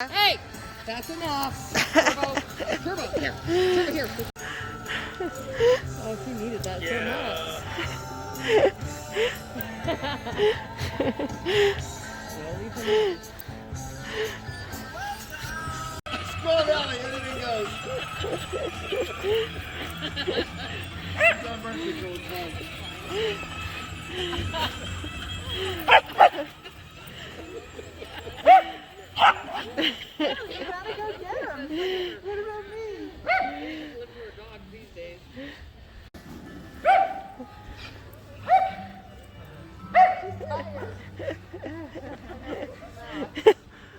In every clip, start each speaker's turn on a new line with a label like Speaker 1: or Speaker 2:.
Speaker 1: Hey, that's enough. Turbo, Turbo, here, Turbo, here. Oh, she needed that so much.
Speaker 2: Scroll down, anything goes. It's on birth control time.
Speaker 3: You gotta go get him. What about me?
Speaker 1: Look for a dog these days.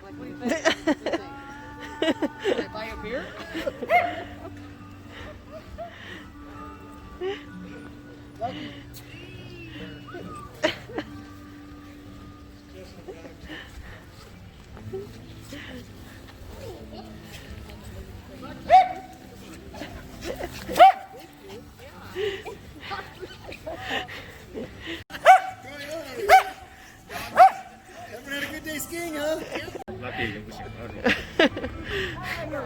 Speaker 1: Like, what do you think? Can I buy a beer?
Speaker 2: Everyone had a good day skiing, huh?
Speaker 4: Lucky 已经不行了。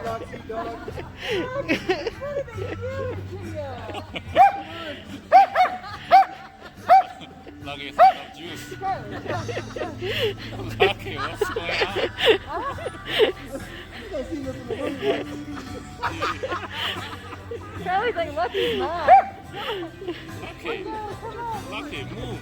Speaker 2: Lucky dog.
Speaker 4: Lucky is out of juice. Lucky, what's going on?
Speaker 3: Charlie's like Lucky's mom.
Speaker 4: Lucky, Lucky, move.